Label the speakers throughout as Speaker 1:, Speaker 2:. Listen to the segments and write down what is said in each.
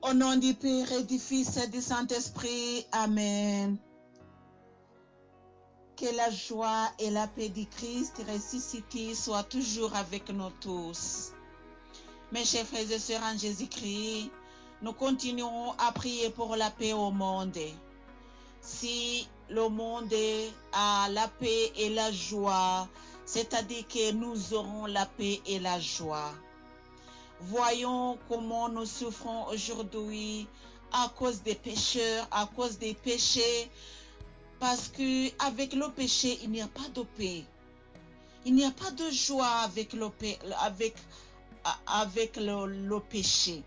Speaker 1: Au nom du Père et du Fils et du Saint-Esprit, Amen. Que la joie et la paix du Christ ressuscité soient toujours avec nous tous. Mes chers frères et sœurs en Jésus-Christ, nous continuerons à prier pour la paix au monde. Si le monde a la paix et la joie, c'est-à-dire que nous aurons la paix et la joie. Voyons comment nous souffrons aujourd'hui à cause des pécheurs, à cause des péchés, parce que avec le péché, il n'y a pas de paix. Il n'y a pas de joie avec le péché.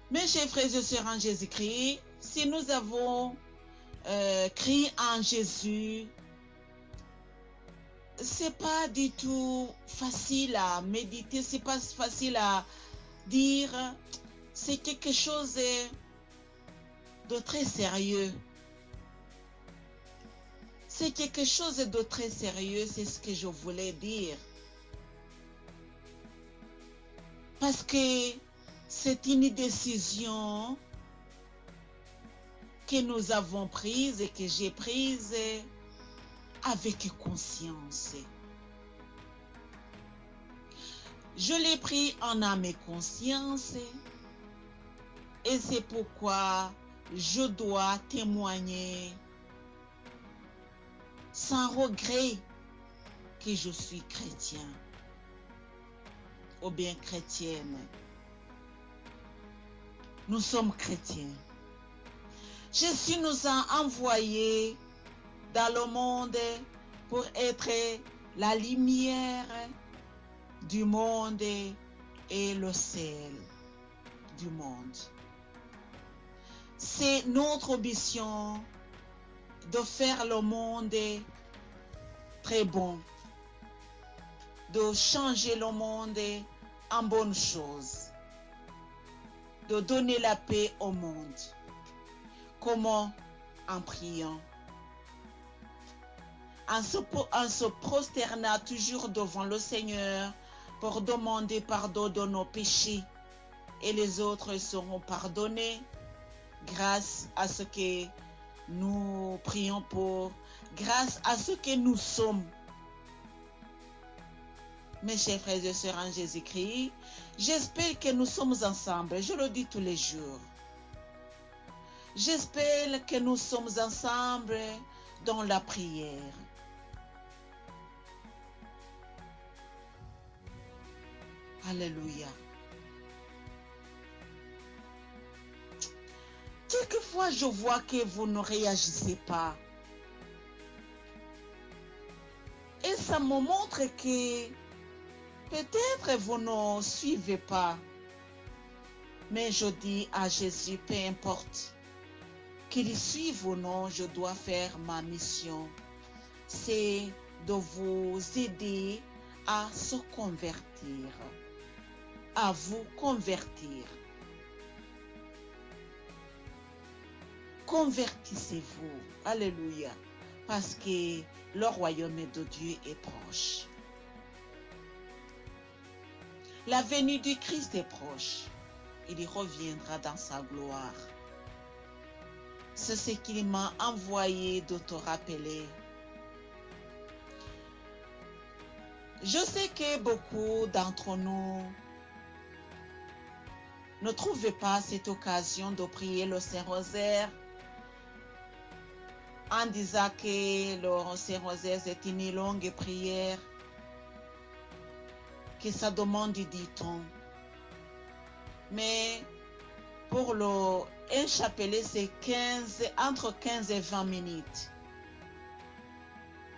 Speaker 1: Mes chers frères et sœurs en Jésus-Christ, si nous avons crié en Jésus, c'est pas du tout facile à méditer, c'est pas facile à dire, c'est quelque chose de très sérieux. C'est quelque chose de très sérieux, c'est ce que je voulais dire. Parce que c'est une décision que nous avons prise et que j'ai prise avec conscience. Je l'ai pris en âme et conscience et c'est pourquoi je dois témoigner sans regret que je suis chrétien ou bien chrétienne. Nous sommes chrétiens. Jésus nous a envoyés dans le monde pour être la lumière du monde et le sel du monde. C'est notre mission de faire le monde très bon, de changer le monde en bonnes choses, de donner la paix au monde. Comment? En priant. En se prosternant toujours devant le Seigneur pour demander pardon de nos péchés, et les autres seront pardonnés grâce à ce que nous prions pour, grâce à ce que nous sommes. Mes chers frères et sœurs en Jésus-Christ, j'espère que nous sommes ensemble, je le dis tous les jours. J'espère que nous sommes ensemble dans la prière. Alléluia. Quelquefois, je vois que vous ne réagissez pas. Et ça me montre que peut-être vous ne suivez pas. Mais je dis à Jésus, peu importe qu'il suive ou non, je dois faire ma mission. C'est de vous aider à se convertir, à vous convertir. Convertissez-vous, alléluia, parce que le royaume de Dieu est proche. La venue du Christ est proche. Il y reviendra dans sa gloire. C'est ce qu'il m'a envoyé de te rappeler. Je sais que beaucoup d'entre nous ne trouvent pas cette occasion de prier le Saint-Rosaire en disant que le Saint-Rosaire est une longue prière, que ça demande du temps. Mais pour un chapelet, c'est entre 15 et 20 minutes.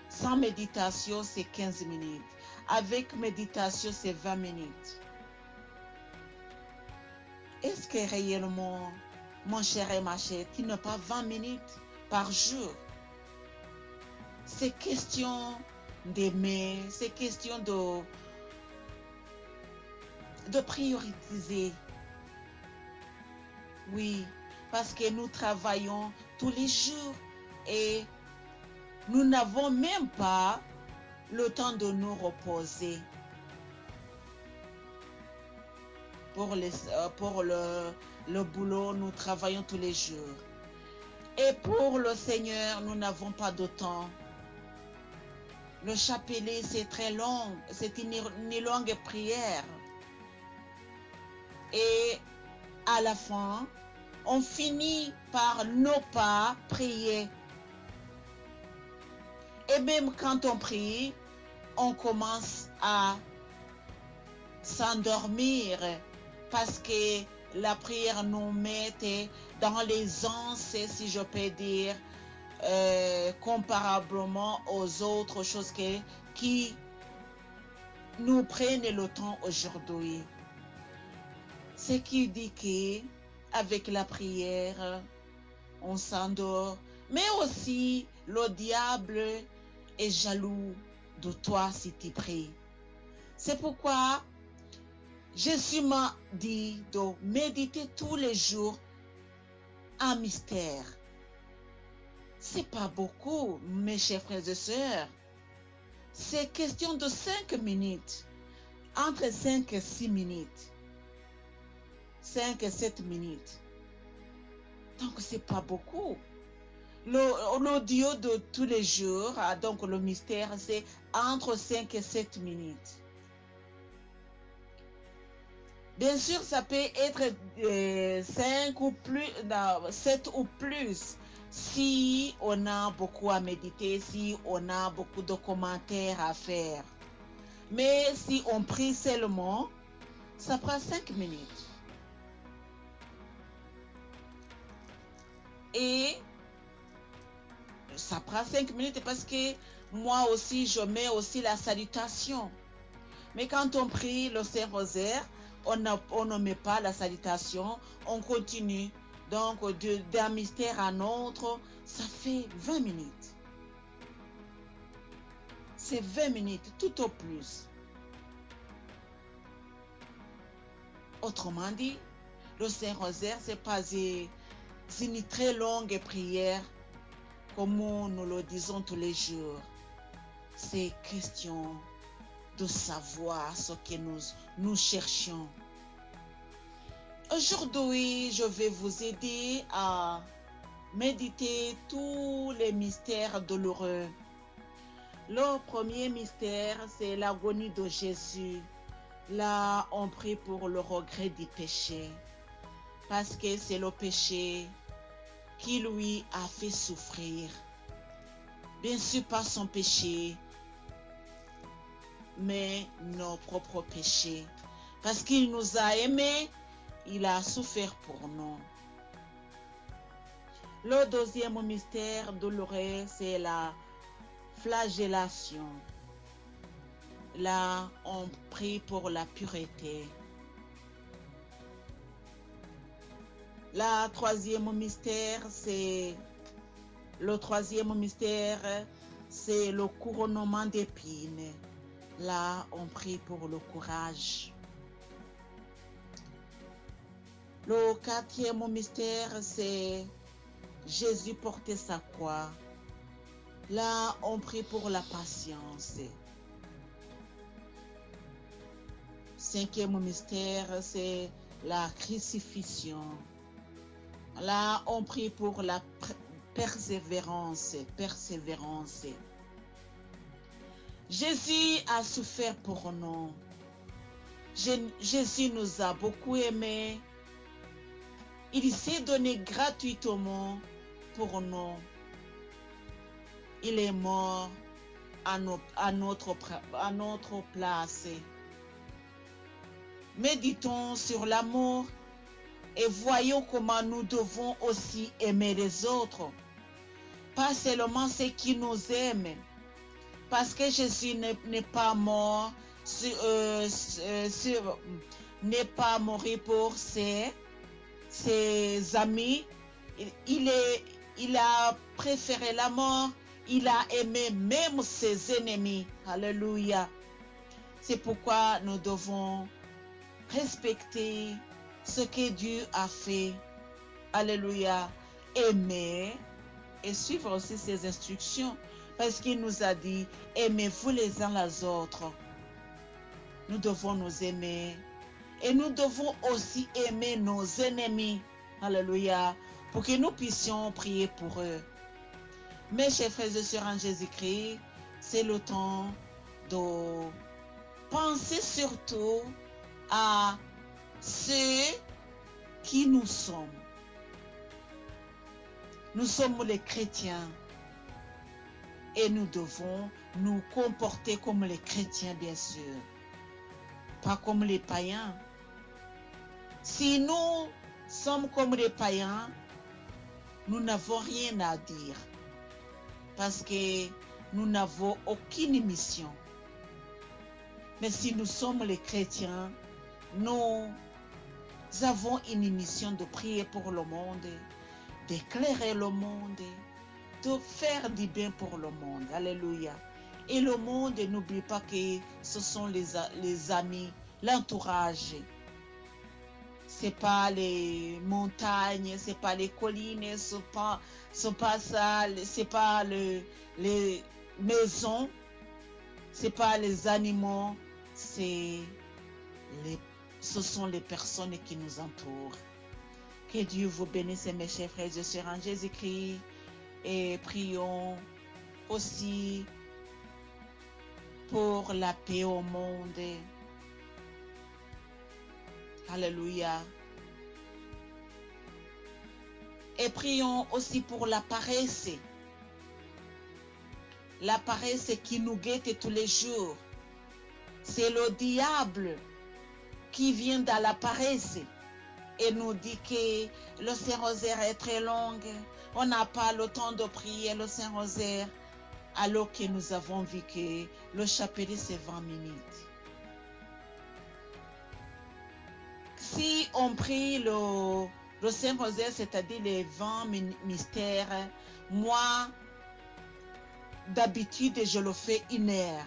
Speaker 1: Sans méditation, c'est 15 minutes. Avec méditation, c'est 20 minutes. Est-ce que réellement, mon cher et ma chère, tu n'as pas 20 minutes par jour? C'est question d'aimer, c'est question de prioriser. Oui, parce que nous travaillons tous les jours et nous n'avons même pas le temps de nous reposer. pour le boulot, nous travaillons tous les jours. Et pour le Seigneur, nous n'avons pas de temps. Le chapelet, c'est très long, c'est une longue prière. Et à la fin, on finit par ne pas prier. Et même quand on prie, on commence à s'endormir parce que la prière nous met dans les anses, si je peux dire, comparablement aux autres choses qui nous prennent le temps aujourd'hui. Ce qui dit qu'avec la prière, on s'endort, mais aussi le diable est jaloux de toi si tu pries. C'est pourquoi Jésus m'a dit de méditer tous les jours un mystère. C'est pas beaucoup, mes chers frères et sœurs. C'est question de 5 minutes, entre 5 et 6 minutes, 5 et 7 minutes. Donc c'est pas beaucoup. L'audio de tous les jours, donc le mystère, c'est entre 5 et 7 minutes. Bien sûr, ça peut être 5 ou plus, 7 ou plus, si on a beaucoup à méditer, si on a beaucoup de commentaires à faire. Mais si on prie seulement, ça prend 5 minutes. Et ça prend 5 minutes parce que moi aussi, je mets aussi la salutation. Mais quand on prie le Saint-Rosaire, on ne met pas la salutation, on continue. Donc, d'un mystère à un autre, ça fait 20 minutes. C'est 20 minutes, tout au plus. Autrement dit, le Saint-Rosaire, c'est pas une très longue prière, comme nous le disons tous les jours. C'est question de savoir ce que nous cherchons. Aujourd'hui, je vais vous aider à méditer tous les mystères douloureux. Le premier mystère, c'est l'agonie de Jésus. Là, on prie pour le regret du péché, parce que c'est le péché qui lui a fait souffrir. Bien sûr, pas son péché, mais nos propres péchés. Parce qu'il nous a aimés, il a souffert pour nous. Le deuxième mystère douloureux, c'est la flagellation. Là, on prie pour la pureté. Le troisième mystère, c'est le couronnement d'épines. Là, on prie pour le courage. Le quatrième mystère, c'est Jésus porter sa croix. Là, on prie pour la patience. Cinquième mystère, c'est la crucifixion. Là, on prie pour la persévérance. Jésus a souffert pour nous. Jésus nous a beaucoup aimés. Il s'est donné gratuitement pour nous. Il est mort à notre place. Méditons sur l'amour et voyons comment nous devons aussi aimer les autres. Pas seulement ceux qui nous aiment. Parce que Jésus n'est pas mort, n'est pas mort pour ses amis. Il a préféré la mort. Il a aimé même ses ennemis. Alléluia. C'est pourquoi nous devons respecter ce que Dieu a fait. Alléluia. Aimer et suivre aussi ses instructions. Parce qu'il nous a dit, aimez-vous les uns les autres. Nous devons nous aimer Et nous devons aussi aimer nos ennemis. Alléluia. Pour que nous puissions prier pour eux. Mes chers frères et sœurs en Jésus-Christ, c'est le temps de penser surtout à ceux qui nous sommes. Nous sommes les chrétiens et nous devons nous comporter comme les chrétiens, bien sûr, pas comme les païens. Si nous sommes comme les païens, nous n'avons rien à dire parce que nous n'avons aucune mission. Mais si nous sommes les chrétiens, nous avons une mission de prier pour le monde, d'éclairer le monde, de faire du bien pour le monde. Alléluia. Et le monde, n'oublie pas que ce sont les amis, l'entourage. C'est pas les montagnes, c'est pas les collines, c'est pas ça, c'est pas les maisons, c'est pas les animaux, ce sont les personnes qui nous entourent. Que Dieu vous bénisse, mes chers frères et sœurs en Jésus-Christ, et prions aussi pour la paix au monde. Alléluia. Et prions aussi pour la paresse. La paresse qui nous guette tous les jours. C'est le diable qui vient dans la paresse et nous dit que le Saint-Rosaire est très long. On n'a pas le temps de prier le Saint-Rosaire alors que nous avons vu que le chapelet c'est 20 minutes. Si on prie le Saint-Rosaire, c'est-à-dire les 20 mystères, moi, d'habitude, je le fais 1 heure.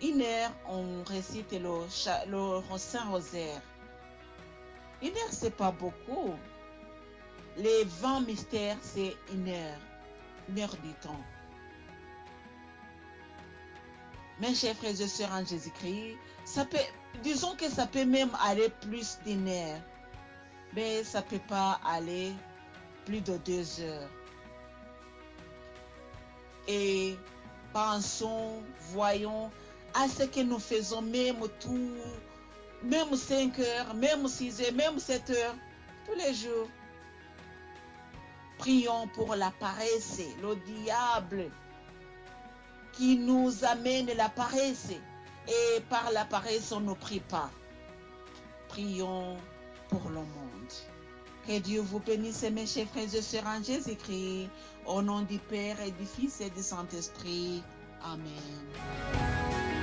Speaker 1: 1 heure, on récite le Saint-Rosaire. 1 heure, c'est pas beaucoup. Les 20 mystères, c'est 1 heure. 1 heure du temps. Mes chers frères et sœurs en Jésus-Christ, disons que ça peut même aller plus d'1 heure. Mais ça ne peut pas aller plus de 2 heures. Et pensons, voyons à ce que nous faisons même 5 heures, même 6 heures, même 7 heures, tous les jours. Prions pour la paresse, le diable qui nous amène la paresse. Et par la paresse, on ne prie pas. Prions pour le monde. Que Dieu vous bénisse, mes chers frères et sœurs en Jésus-Christ, au nom du Père et du Fils et du Saint-Esprit. Amen.